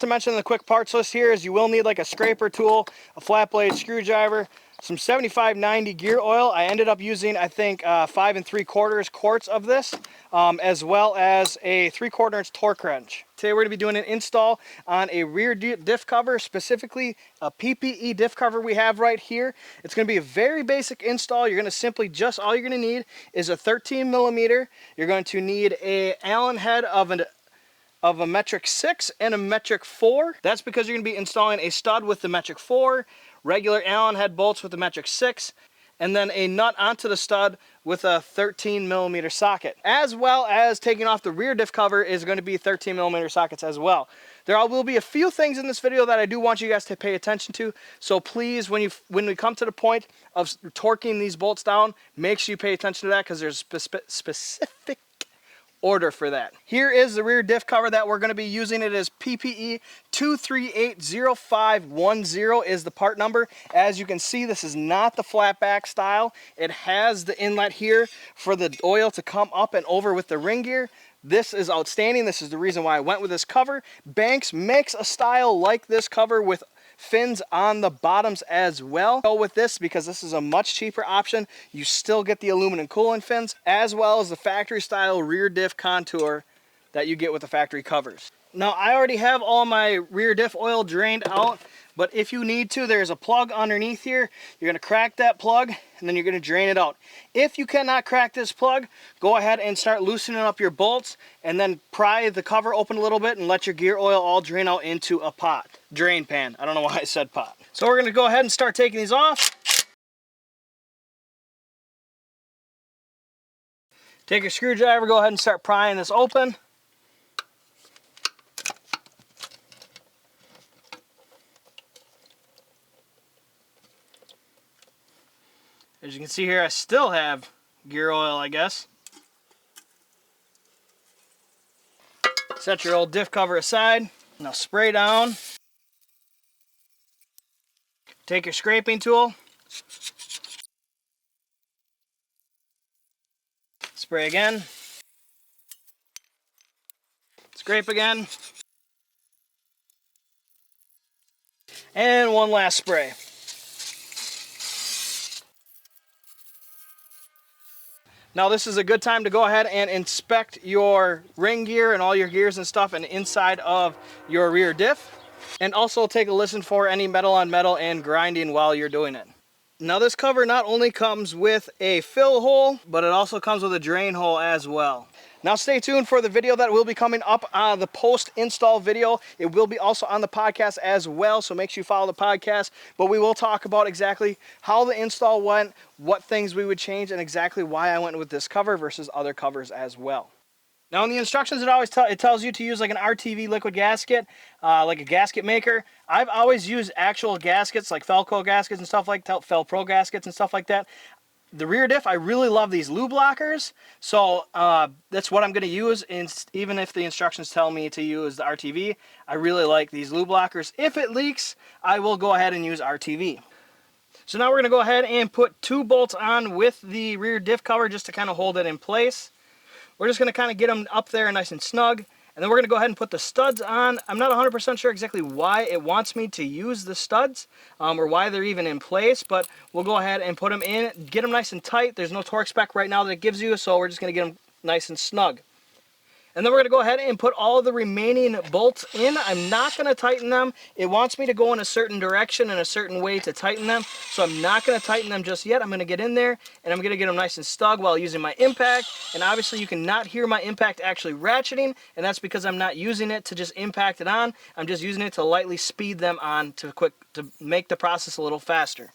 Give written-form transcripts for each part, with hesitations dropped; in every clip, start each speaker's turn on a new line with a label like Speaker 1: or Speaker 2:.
Speaker 1: to mention in the quick parts list here is you will need like a scraper tool, a flat blade screwdriver, some 75/90 gear oil. I ended up using, I think, 5 3/4 quarts of this, as well as a 3/4 inch torque wrench. Today we're going to be doing an install on a rear diff cover, specifically a PPE diff cover we have right here. It's going to be a very basic install. You're going to simply all you're going to need is a 13mm. You're going to need a Allen head of a metric 6 and a metric 4. That's because you're going to be installing a stud with the metric 4, regular Allen head bolts with the metric 6, and then a nut onto the stud with a 13mm socket. As well as taking off the rear diff cover is going to be 13mm sockets as well. There will be a few things in this video that I do want you guys to pay attention to, so please, when we come to the point of torquing these bolts down, make sure you pay attention to that, because there's specific order for that. Here is the rear diff cover that we're going to be using. It is PPE 2380510 is the part number. As you can see, this is not the flat back style. It has the inlet here for the oil to come up and over with the ring gear. This is outstanding. This is the reason why I went with this cover. Banks makes a style like this cover with fins on the bottoms as well. Go with this because this is a much cheaper option. You still get the aluminum coolant fins, as well as the factory style rear diff contour that you get with the factory covers. Now, I already have all my rear diff oil drained out, but if you need to, there's a plug underneath here. You're going to crack that plug and then you're going to drain it out. If you cannot crack this plug, go ahead and start loosening up your bolts and then pry the cover open a little bit and let your gear oil all drain out into a pot. Drain pan. I don't know why I said pot. So we're going to go ahead and start taking these off. Take your screwdriver, go ahead and start prying this open. As you can see here, I still have gear oil, I guess. Set your old diff cover aside. Now spray down. Take your scraping tool. Spray again. Scrape again. And one last spray. Now this is a good time to go ahead and inspect your ring gear and all your gears and stuff and inside of your rear diff. And also take a listen for any metal on metal and grinding while you're doing it. Now this cover not only comes with a fill hole, but it also comes with a drain hole as well. Now stay tuned for the video that will be coming up, the post-install video. It will be also on the podcast as well, so make sure you follow the podcast. But we will talk about exactly how the install went, what things we would change, and exactly why I went with this cover versus other covers as well. Now in the instructions, it tells you to use like an RTV liquid gasket, like a gasket maker. I've always used actual gaskets, like Felco gaskets and stuff like that, Felpro gaskets and stuff like that. The rear diff, I really love these lube lockers, so that's what I'm going to use. Even if the instructions tell me to use the RTV, I really like these lube lockers. If it leaks, I will go ahead and use RTV. So now we're going to go ahead and put 2 bolts on with the rear diff cover just to kind of hold it in place. We're just going to kind of get them up there nice and snug. And then we're going to go ahead and put the studs on. I'm not 100% sure exactly why it wants me to use the studs or why they're even in place, but we'll go ahead and put them in, get them nice and tight. There's no torque spec right now that it gives you, so we're just going to get them nice and snug. And then we're going to go ahead and put all the remaining bolts in. I'm not going to tighten them. It wants me to go in a certain direction and a certain way to tighten them, so I'm not going to tighten them just yet. I'm going to get in there, and I'm going to get them nice and snug while using my impact. And obviously you cannot hear my impact actually ratcheting, and that's because I'm not using it to just impact it on. I'm just using it to lightly speed them on to make the process a little faster.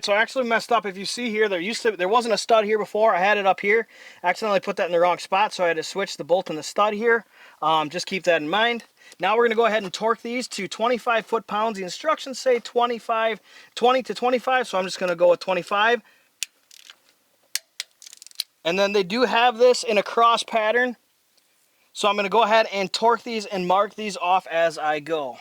Speaker 1: So I actually messed up. If you see here, there wasn't a stud here before. I had it up here. I accidentally put that in the wrong spot, so I had to switch the bolt and the stud here. Just keep that in mind. Now we're going to go ahead and torque these to 25 foot-pounds. The instructions say 20 to 25, so I'm just going to go with 25. And then they do have this in a cross pattern, so I'm going to go ahead and torque these and mark these off as I go.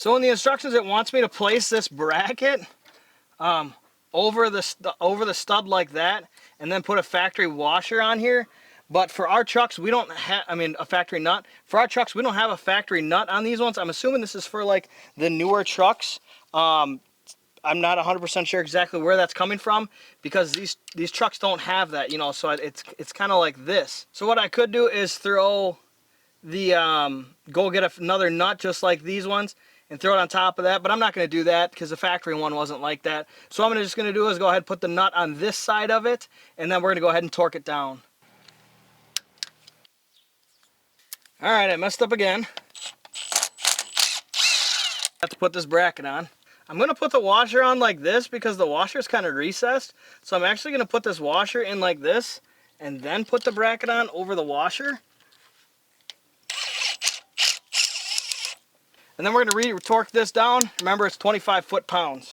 Speaker 1: So in the instructions, it wants me to place this bracket over the stud like that, and then put a factory washer on here. But for our trucks, we don't have, a factory nut. For our trucks, we don't have a factory nut on these ones. I'm assuming this is for like the newer trucks. I'm not 100% sure exactly where that's coming from, because these trucks don't have that, you know, so it's kind of like this. So what I could do is throw the, go get another nut just like these ones and throw it on top of that, but I'm not going to do that because the factory one wasn't like that. So what I'm just going to do is go ahead and put the nut on this side of it, and then we're going to go ahead and torque it down. Alright, I messed up again. Have to put this bracket on. I'm going to put the washer on like this because the washer is kind of recessed. So I'm actually going to put this washer in like this and then put the bracket on over the washer. And then we're going to re-torque this down. Remember, it's 25 foot-pounds.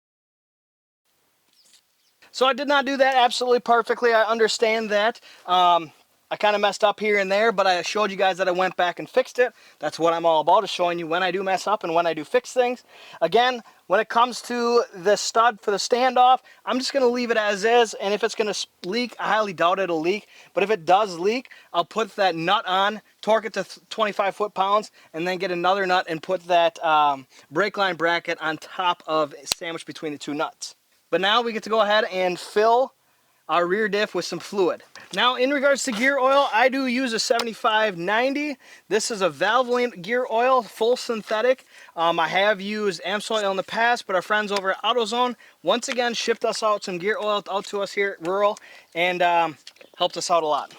Speaker 1: So I did not do that absolutely perfectly. I understand that. I kind of messed up here and there, but I showed you guys that I went back and fixed it. That's what I'm all about, is showing you when I do mess up and when I do fix things. Again, when it comes to the stud for the standoff, I'm just going to leave it as is, and if it's going to leak, I highly doubt it'll leak. But if it does leak, I'll put that nut on, torque it to 25 foot-pounds, and then get another nut and put that brake line bracket on top of, sandwiched between the two nuts. But now we get to go ahead and fill our rear diff with some fluid. Now in regards to gear oil, I do use a 7590. This is a Valvoline gear oil, full synthetic. I have used AMSOIL oil in the past, but our friends over at AutoZone once again shipped us out some gear oil out to us here at Rural, and helped us out a lot.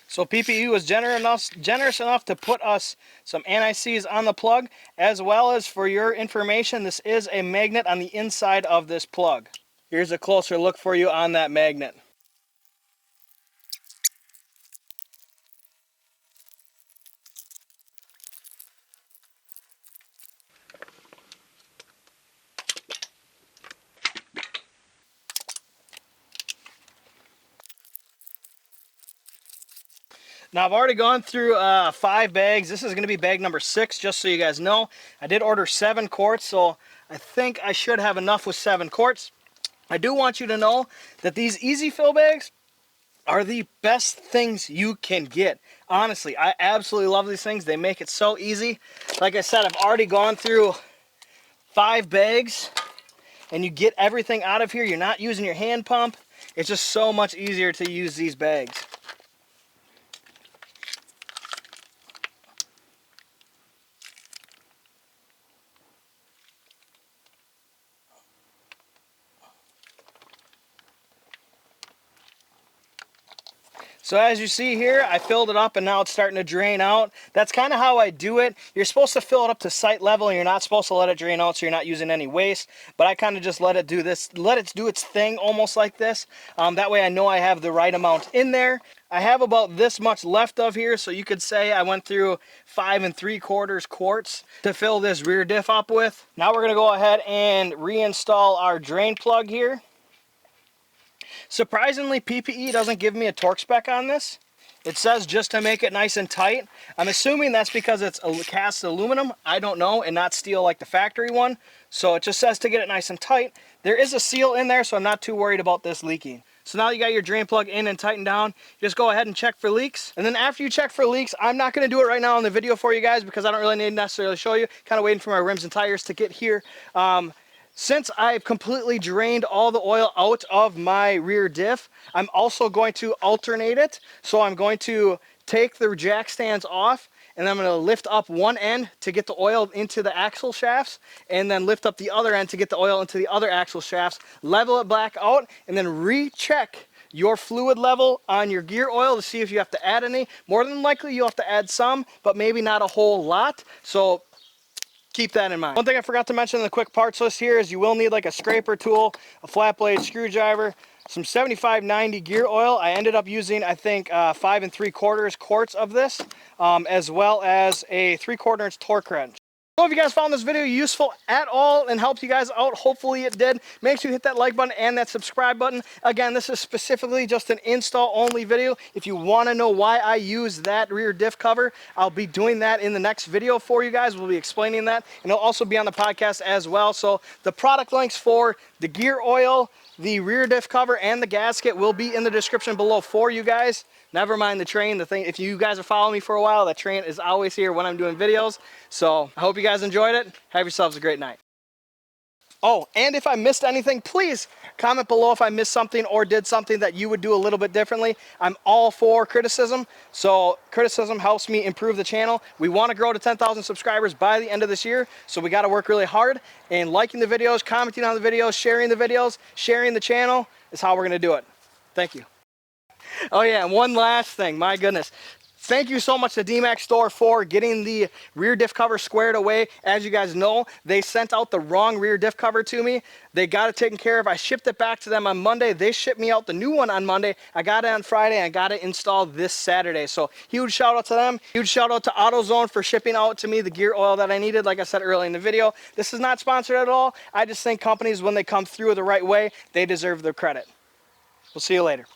Speaker 1: So PPE was generous enough to put us some anti-seize on the plug, as well as, for your information, this is a magnet on the inside of this plug. Here's a closer look for you on that magnet. Now I've already gone through 5 bags. This is going to be bag number 6, just so you guys know. I did order 7 quarts, so I think I should have enough with 7 quarts. I do want you to know that these easy fill bags are the best things you can get. Honestly, I absolutely love these things. They make it so easy. Like I said, I've already gone through 5 bags, and you get everything out of here. You're not using your hand pump. It's just so much easier to use these bags. So as you see here, I filled it up and now it's starting to drain out. That's kind of how I do it. You're supposed to fill it up to site level, and you're not supposed to let it drain out so you're not using any waste. But I kind of just let it do its thing almost like this. That way I know I have the right amount in there. I have about this much left of here, so you could say I went through 5 3/4 quarts to fill this rear diff up with. Now we're going to go ahead and reinstall our drain plug here. Surprisingly, PPE doesn't give me a torque spec on this. It says just to make it nice and tight. I'm assuming that's because it's cast aluminum, I don't know, and not steel like the factory one. So it just says to get it nice and tight. There is a seal in there, so I'm not too worried about this leaking. So now you got your drain plug in and tightened down, just go ahead and check for leaks. And then after you check for leaks, I'm not going to do it right now in the video for you guys because I don't really need to necessarily show you. Kind of waiting for my rims and tires to get here. Since I've completely drained all the oil out of my rear diff, I'm also going to alternate it. So I'm going to take the jack stands off, and I'm going to lift up one end to get the oil into the axle shafts, and then lift up the other end to get the oil into the other axle shafts, level it back out, and then recheck your fluid level on your gear oil to see if you have to add any. More than likely you'll have to add some, but maybe not a whole lot. So keep that in mind. One thing I forgot to mention in the quick parts list here is you will need like a scraper tool, a flat blade screwdriver, some 7590 gear oil. I ended up using, I think, 5 3/4 quarts of this, as well as a 3/4 inch torque wrench. So if you guys found this video useful at all and helped you guys out, hopefully it did, make sure you hit that like button and that subscribe button. Again, this is specifically just an install only video. If you want to know why I use that rear diff cover, I'll be doing that in the next video for you guys. We'll be explaining that, and it'll also be on the podcast as well. So the product links for the gear oil, the rear diff cover, and the gasket will be in the description below for you guys. Never mind the train, the thing, if you guys are following me for a while, that train is always here when I'm doing videos. So I hope you guys enjoyed it. Have yourselves a great night. Oh, and if I missed anything, please comment below if I missed something or did something that you would do a little bit differently. I'm all for criticism, so criticism helps me improve the channel. We want to grow to 10,000 subscribers by the end of this year, so we got to work really hard. And liking the videos, commenting on the videos, sharing the channel is how we're going to do it. Thank you. Oh yeah, and one last thing, my goodness. Thank you so much to D-Max Store for getting the rear diff cover squared away. As you guys know, they sent out the wrong rear diff cover to me. They got it taken care of. I shipped it back to them on Monday. They shipped me out the new one on Monday. I got it on Friday and I got it installed this Saturday. So huge shout out to them. Huge shout out to AutoZone for shipping out to me the gear oil that I needed, like I said earlier in the video. This is not sponsored at all. I just think companies, when they come through the right way, they deserve their credit. We'll see you later.